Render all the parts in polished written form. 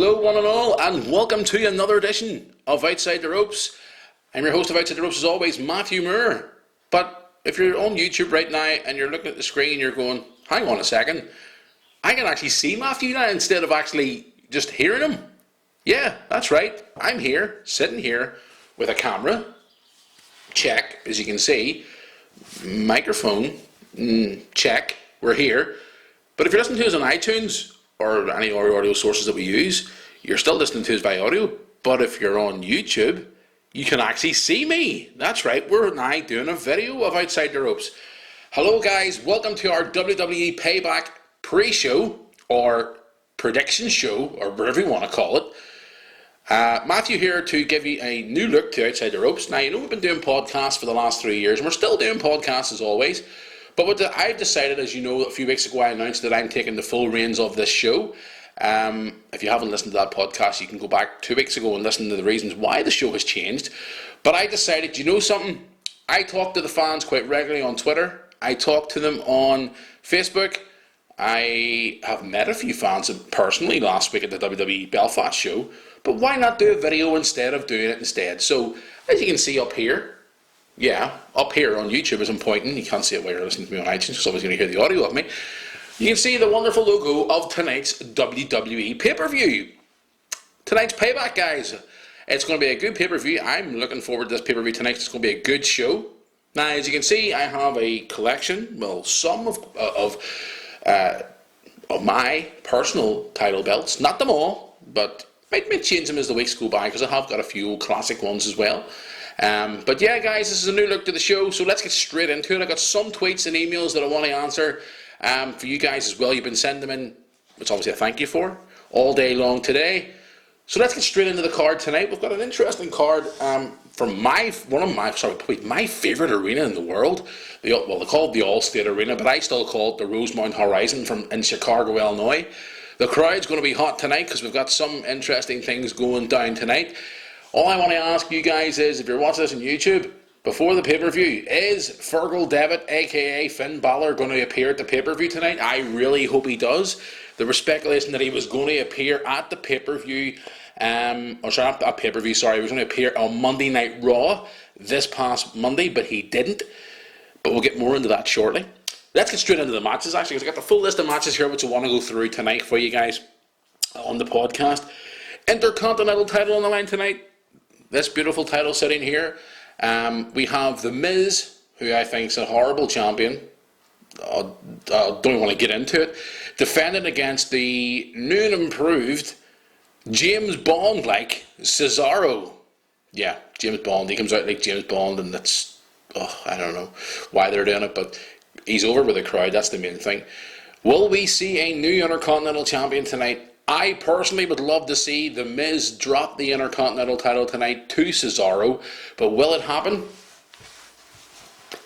Hello one and all, and welcome to another edition of Outside the Ropes. I'm your host of Outside the Ropes as always, Matthew Moore. But if you're on YouTube right now and you're looking at the screen and you're going, hang on a second, I can actually see Matthew now instead of actually just hearing him. Yeah, that's right, I'm here, sitting here with a camera, check, as you can see, microphone, check, we're here. But if you're listening to us on iTunes, or any audio sources that we use, you're still listening to us by audio. But if you're on YouTube, you can actually see me. That's right, we're now doing a video of Outside the Ropes. Hello guys, welcome to our WWE Payback pre-show, or prediction show, or whatever you want to call it. Matthew here to give you a new look to Outside the Ropes. Now, you know we've been doing podcasts for the last 3 years, and we're still doing podcasts as always. But what I've decided, as you know, a few weeks ago I announced that I'm taking the full reins of this show. If you haven't listened to that podcast, you can go back 2 weeks ago and listen to the reasons why the show has changed. But I decided, you know something? I talk to the fans quite regularly on Twitter. I talk to them on Facebook. I have met a few fans personally last week at the WWE Belfast show. But why not do a video instead of doing it instead? So, as you can see up here, yeah, up here on YouTube as I'm pointing, you can't see it while you're listening to me on iTunes, because obviously you're going to hear the audio of me. You can see the wonderful logo of tonight's WWE pay-per-view. Tonight's Payback, guys. It's going to be a good pay-per-view. I'm looking forward to this pay-per-view tonight. It's going to be a good show. Now, as you can see, I have a collection, well, some of my personal title belts. Not them all, but might change them as the weeks go by, because I have got a few old classic ones as well. But yeah, guys, this is a new look to the show, so let's get straight into it. I got some tweets and emails that I want to answer for you guys as well. You've been sending them in, which obviously I thank you for, all day long today. So let's get straight into the card tonight. We've got an interesting card from my favourite arena in the world. They call it the All-State Arena, but I still call it the Rosemount Horizon in Chicago, Illinois. The crowd's going to be hot tonight because we've got some interesting things going down tonight. All I want to ask you guys is, if you're watching this on YouTube, before the pay-per-view, is Fergal Devitt, aka Finn Balor, going to appear at the pay-per-view tonight? I really hope he does. There was speculation that he was going to appear at the pay-per-view, he was going to appear on Monday Night Raw this past Monday, but he didn't. But we'll get more into that shortly. Let's get straight into the matches, actually, because I've got the full list of matches here which I want to go through tonight for you guys on the podcast. Intercontinental title on the line tonight. This beautiful title sitting here. We have The Miz, who I think is a horrible champion. I don't want to get into it. Defending against the new and improved James Bond-like Cesaro. Yeah, James Bond. He comes out like James Bond, and that's, I don't know why they're doing it, but he's over with the crowd. That's the main thing. Will we see a new Intercontinental Champion tonight? I personally would love to see The Miz drop the Intercontinental title tonight to Cesaro, but will it happen?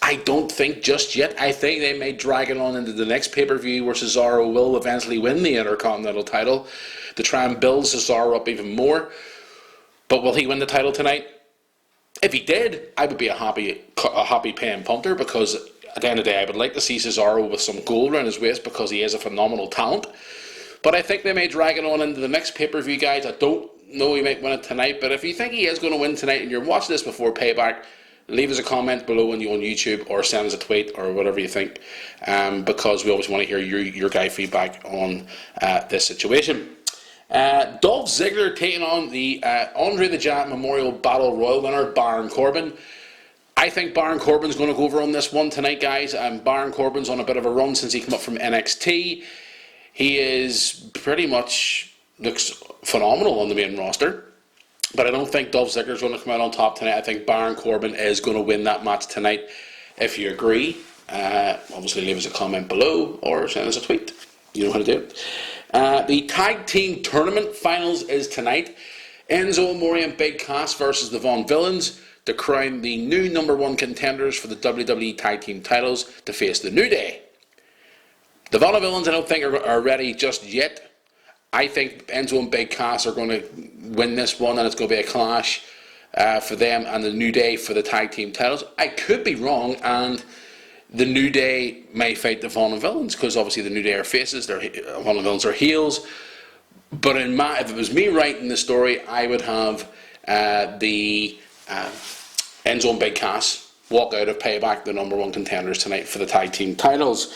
I don't think just yet. I think they may drag it on into the next pay-per-view where Cesaro will eventually win the Intercontinental title to try and build Cesaro up even more. But will he win the title tonight? If he did, I would be a happy paying punter, because at the end of the day, I would like to see Cesaro with some gold around his waist, because he is a phenomenal talent. But I think they may drag it on into the next pay-per-view, guys. I don't know he might win it tonight, but if you think he is going to win tonight and you're watching this before Payback, leave us a comment below on YouTube, or send us a tweet, or whatever you think, because we always want to hear your guy feedback on this situation. Dolph Ziggler taking on the Andre the Giant Memorial Battle Royal winner, Baron Corbin. I think Baron Corbin's going to go over on this one tonight, guys. Baron Corbin's on a bit of a run since he came up from NXT. He is pretty much looks phenomenal on the main roster. But I don't think Dolph Ziggler's going to come out on top tonight. I think Baron Corbin is going to win that match tonight. If you agree, obviously leave us a comment below or send us a tweet. You know how to do it. The Tag Team Tournament Finals is tonight. Enzo Amore and Big Cass versus the Von Villains to crown the new #1 contenders for the WWE Tag Team titles to face the New Day. The Von Villains, I don't think are ready just yet. I think Enzo and Big Cass are going to win this one, and it's going to be a clash for them and the New Day for the tag team titles. I could be wrong, and the New Day may fight the Von Villains, because obviously the New Day are faces, the Von Villains are heels. But if it was me writing the story, I would have the Enzo and Big Cass walk out of Payback, the number one contenders tonight for the tag team titles.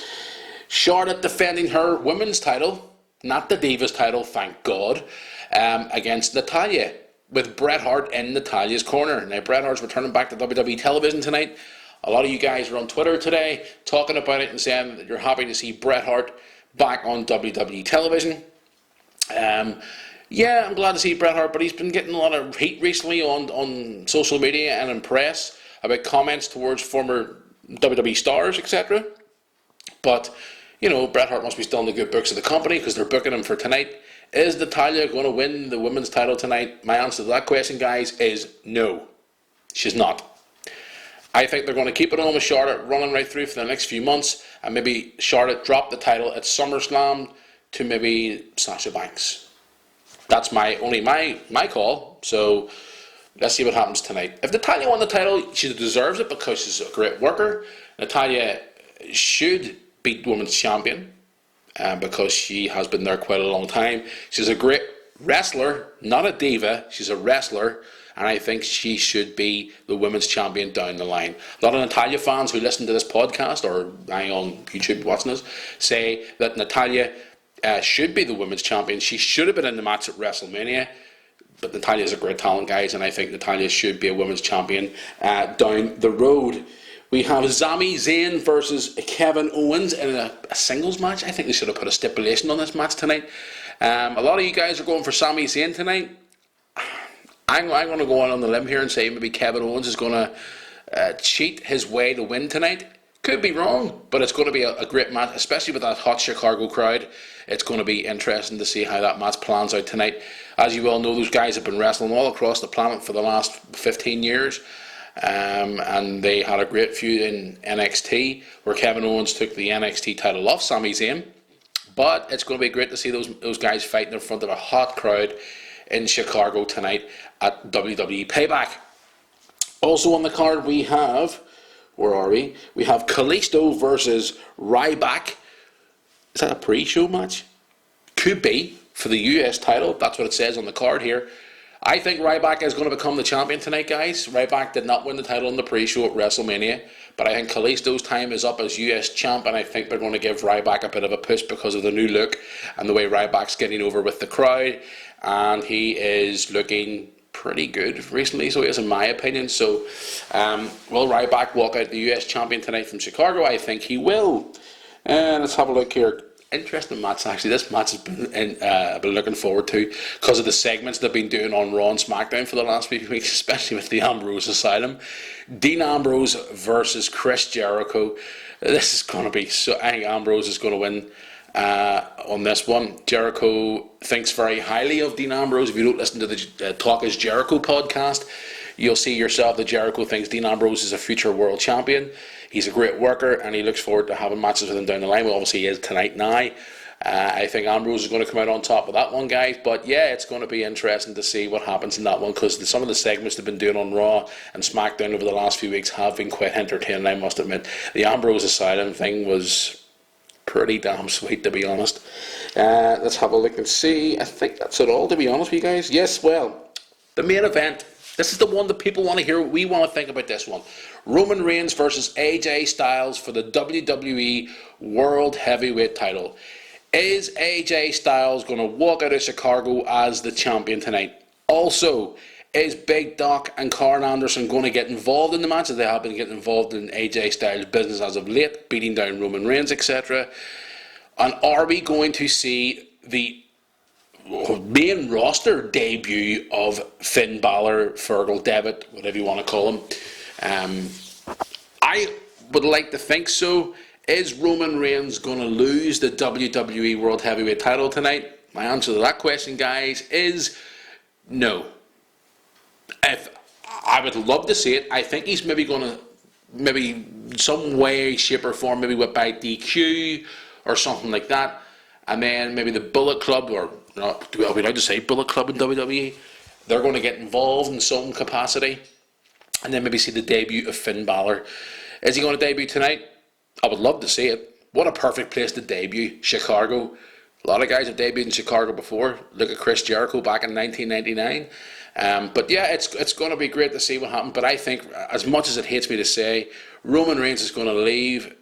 Charlotte defending her women's title, not the Divas title, thank God, against Natalya, with Bret Hart in Natalya's corner. Now, Bret Hart's returning back to WWE television tonight. A lot of you guys were on Twitter today talking about it and saying that you're happy to see Bret Hart back on WWE television. Yeah, I'm glad to see Bret Hart, but he's been getting a lot of heat recently on social media and in press about comments towards former WWE stars, etc. But, you know, Bret Hart must be still in the good books of the company because they're booking him for tonight. Is Natalya going to win the women's title tonight? My answer to that question, guys, is no. She's not. I think they're going to keep it on with Charlotte running right through for the next few months, and maybe Charlotte drop the title at SummerSlam to maybe Sasha Banks. That's my call. So let's see what happens tonight. If Natalya won the title, she deserves it because she's a great worker. Natalya should beat women's champion because she has been there quite a long time. She's a great wrestler, not a diva. She's a wrestler. And I think she should be the women's champion down the line. A lot of Natalya fans who listen to this podcast or on YouTube watching this say that Natalya should be the women's champion. She should have been in the match at WrestleMania. But Natalya is a great talent, guys, and I think Natalya should be a women's champion down the road. We have Sami Zayn versus Kevin Owens in a singles match. I think they should have put a stipulation on this match tonight. A lot of you guys are going for Sami Zayn tonight. I'm going to go on the limb here and say maybe Kevin Owens is going to cheat his way to win tonight. Could be wrong, but it's going to be a great match, especially with that hot Chicago crowd. It's going to be interesting to see how that match plans out tonight. As you all know, those guys have been wrestling all across the planet for the last 15 years. And they had a great feud in NXT where Kevin Owens took the NXT title off Sami Zayn. But it's going to be great to see those guys fighting in front of a hot crowd in Chicago tonight at WWE Payback. Also on the card we have, where are we? We have Kalisto versus Ryback. Is that a pre-show match? Could be for the US title. That's what it says on the card here. I think Ryback is going to become the champion tonight, guys. Ryback did not win the title in the pre-show at WrestleMania, but I think Kalisto's time is up as US champ, and I think they're going to give Ryback a bit of a push because of the new look and the way Ryback's getting over with the crowd, and he is looking pretty good recently, so he is in my opinion. So will Ryback walk out the US champion tonight from Chicago? I think he will. Let's have a look here. Interesting match, actually. This match has been looking forward to because of the segments they've been doing on Raw and SmackDown for the last few weeks, especially with the Ambrose Asylum. Dean Ambrose versus Chris Jericho. This is going to be so. I think Ambrose is going to win on this one. Jericho thinks very highly of Dean Ambrose. If you don't listen to the Talk is Jericho podcast, you'll see yourself that Jericho thinks Dean Ambrose is a future world champion. He's a great worker, and he looks forward to having matches with him down the line. Well, obviously, he is tonight now. I think Ambrose is going to come out on top of that one, guys. But yeah, it's going to be interesting to see what happens in that one because some of the segments they've been doing on Raw and SmackDown over the last few weeks have been quite entertaining, I must admit. The Ambrose Asylum thing was pretty damn sweet, to be honest. Let's have a look and see. I think that's it all, to be honest with you guys. Yes, well, the main event. This is the one that people want to hear what we want to think about this one. Roman Reigns versus AJ Styles for the WWE World Heavyweight title. Is AJ Styles going to walk out of Chicago as the champion tonight? Also, is Big Doc and Karl Anderson going to get involved in the match? As they have been getting involved in AJ Styles' business as of late, beating down Roman Reigns, etc. And are we going to see the main roster debut of Finn Balor, Fergal Devitt, whatever you want to call him? I would like to think so. Is Roman Reigns going to lose the WWE World Heavyweight title tonight? My answer to that question, guys, is no. If I would love to see it. I think he's maybe going to, maybe some way, shape or form, maybe whip by DQ or something like that. And then maybe the Bullet Club, or are we allowed to say Bullet Club in WWE? They're going to get involved in some capacity. And then maybe see the debut of Finn Balor. Is he going to debut tonight? I would love to see it. What a perfect place to debut. Chicago. A lot of guys have debuted in Chicago before. Look at Chris Jericho back in 1999. But yeah, it's going to be great to see what happens. But I think, as much as it hates me to say, Roman Reigns is going to leave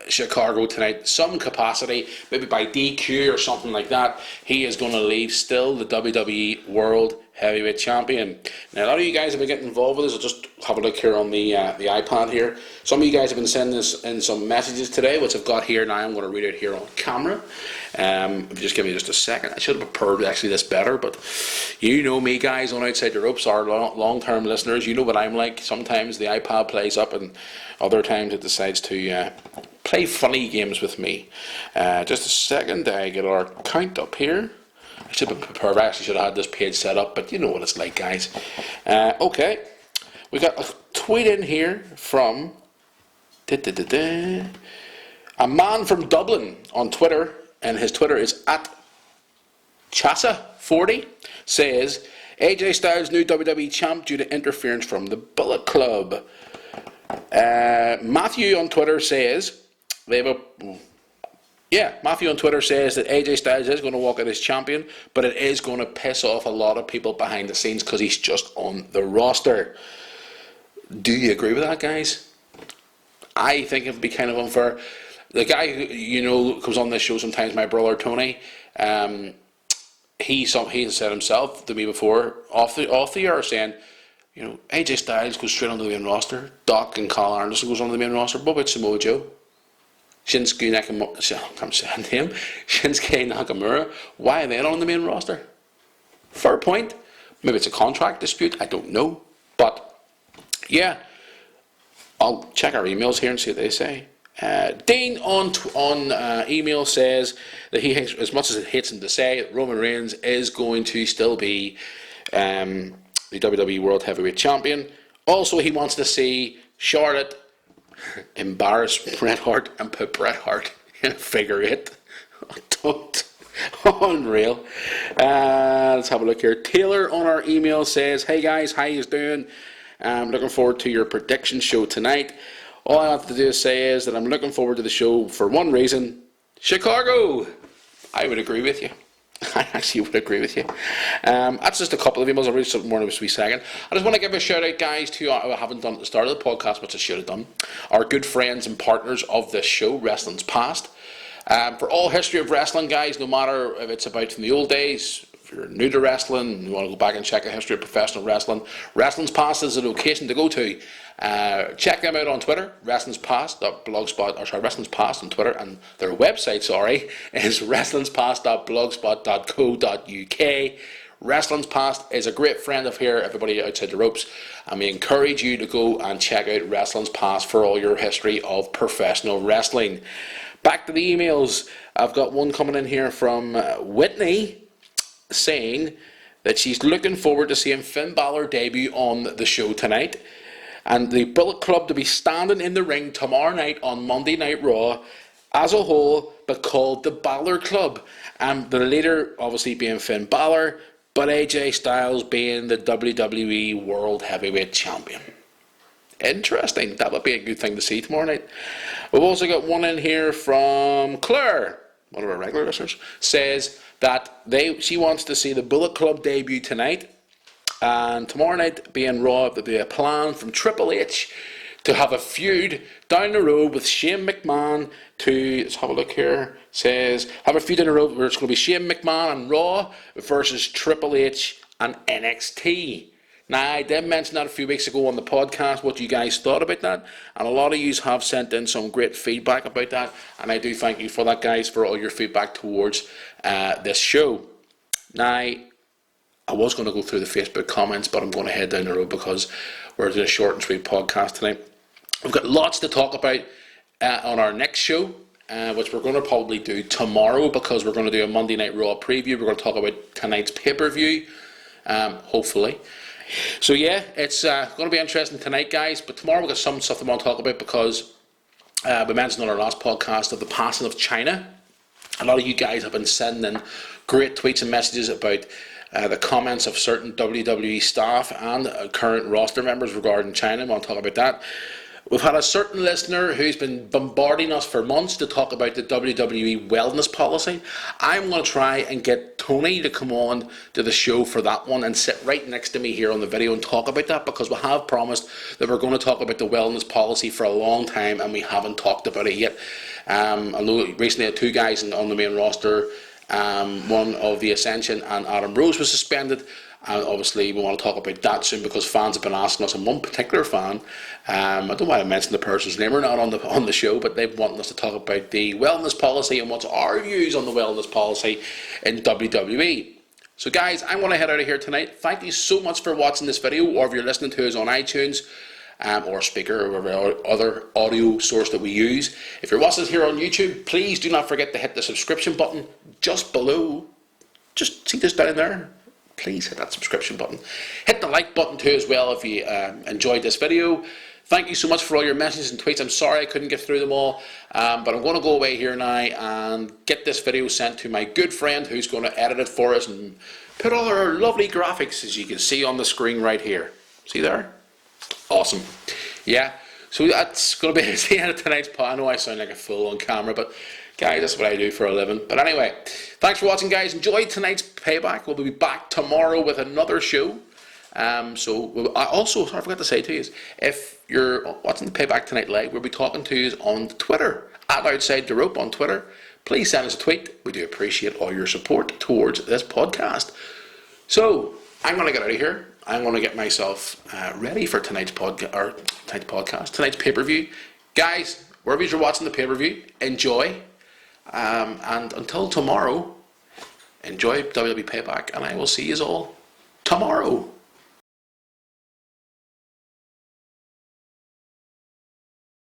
Chicago tonight, some capacity, maybe by DQ or something like that. He is going to leave still the WWE World Heavyweight Champion. Now, a lot of you guys have been getting involved with this. I'll just have a look here on the iPad here. Some of you guys have been sending us in some messages today, which I've got here now. I'm going to read it here on camera. If you just give me just a second. I should have prepared actually this better, but you know me, guys, on Outside the Ropes, our long-term listeners. You know what I'm like. Sometimes the iPad plays up, and other times it decides to play funny games with me. Just a second. I get our count up here. I should have been prepared. I actually should have had this page set up, but you know what it's like, guys. Okay. We got a tweet in here from a man from Dublin on Twitter, and his Twitter is @Chassa40, says, AJ Styles new WWE champ due to interference from the Bullet Club. Matthew on Twitter says Matthew on Twitter says that AJ Styles is going to walk out as champion, but it is going to piss off a lot of people behind the scenes because he's just on the roster. Do you agree with that, guys? I think it would be kind of unfair. The guy who, comes on this show sometimes, my brother Tony, he said himself to me before, off the air, saying, AJ Styles goes straight onto the main roster, Doc and Carl Anderson goes onto the main roster, what about Samoa Joe? Shinsuke Nakamura, why are they not on the main roster? Fair point. Maybe it's a contract dispute, I don't know. But, yeah, I'll check our emails here and see what they say. Dean on email says that he, as much as it hates him to say, Roman Reigns is going to still be the WWE World Heavyweight Champion. Also, he wants to see Charlotte embarrass Bret Hart and put Bret Hart in a figure eight. Unreal. Let's have a look here. Taylor on our email says, hey guys, how you doing? I'm looking forward to your prediction show tonight. All I have to do is say is that I'm looking forward to the show for one reason: Chicago. I would agree with you. I actually would agree with you. That's just a couple of emails. I'll read something more in a wee second. I just want to give a shout out, guys, to I haven't done at the start of the podcast, which I should have done. Our good friends and partners of this show, Wrestling's Past. For all history of wrestling, guys, no matter if it's about from the old days, if you're new to wrestling, you want to go back and check a history of professional wrestling, Wrestling's Past is a location to go to. Check them out on Twitter, Wrestling's Past on Twitter, and their website, is wrestlingspast.blogspot.co.uk. Wrestling's Past is a great friend of here, everybody outside the ropes, and we encourage you to go and check out Wrestling's Past for all your history of professional wrestling. Back to the emails. I've got one coming in here from Whitney saying that she's looking forward to seeing Finn Balor debut on the show tonight, and the Bullet Club to be standing in the ring tomorrow night on Monday Night Raw as a whole, but called the Balor Club, and the leader obviously being Finn Balor, but AJ Styles being the WWE World Heavyweight Champion. Interesting. That would be a good thing to see tomorrow night. We've also got one in here from Claire, one of our regular listeners, says that she wants to see the Bullet Club debut tonight, and tomorrow night being Raw, there'll be a plan from Triple H to have a feud down the road with Shane McMahon let's have a look here, says have a feud down the road where it's going to be Shane McMahon and Raw versus Triple H and NXT. Now, I did mention that a few weeks ago on the podcast, what you guys thought about that, and a lot of you have sent in some great feedback about that, and I do thank you for that, guys, for all your feedback towards this show. Now, I was going to go through the Facebook comments, but I'm going to head down the road because we're doing a short and sweet podcast tonight. We've got lots to talk about on our next show, which we're going to probably do tomorrow, because we're going to do a Monday Night Raw preview. We're going to talk about tonight's pay-per-view, hopefully. So yeah, it's going to be interesting tonight, guys, but tomorrow we've got some stuff I want to talk about, because we mentioned on our last podcast of the passing of Chyna. A lot of you guys have been sending in great tweets and messages about the comments of certain WWE staff and current roster members regarding Chyna. I want to talk about that. We've had a certain listener who's been bombarding us for months to talk about the WWE wellness policy. I'm going to try and get Tony to come on to the show for that one and sit right next to me here on the video and talk about that, because we have promised that we're going to talk about the wellness policy for a long time and we haven't talked about it yet. I know recently had two guys on the main roster, one of the Ascension and Adam Rose was suspended. And obviously we want to talk about that soon, because fans have been asking us, and one particular fan, I don't know why I mentioned the person's name or not on the show, but they've wanted us to talk about the wellness policy and what's our views on the wellness policy in WWE. So guys, I'm going to head out of here tonight. Thank you so much for watching this video, or if you're listening to us on iTunes, or speaker, or whatever other audio source that we use. If you're watching us here on YouTube, please do not forget to hit the subscription button just below. Just see this down there. Please hit that subscription button. Hit the like button too as well if you enjoyed this video. Thank you so much for all your messages and tweets. I'm sorry I couldn't get through them all, but I'm going to go away here now and get this video sent to my good friend who's going to edit it for us and put all our lovely graphics, as you can see on the screen right here. See there? Awesome. Yeah, so that's going to be the end of tonight's pod. I know I sound like a fool on camera, but guys, that's what I do for a living. But anyway, thanks for watching, guys. Enjoy tonight's Payback. We'll be back tomorrow with another show. I also, sorry, I forgot to say to you, if you're watching the Payback tonight live, we'll be talking to you on Twitter, at Outside the Rope on Twitter. Please send us a tweet. We do appreciate all your support towards this podcast. So, I'm going to get out of here. I'm going to get myself ready for tonight's pay-per-view. Guys, wherever you're watching the pay-per-view, enjoy. And until tomorrow, enjoy WWE Payback, and I will see you all tomorrow.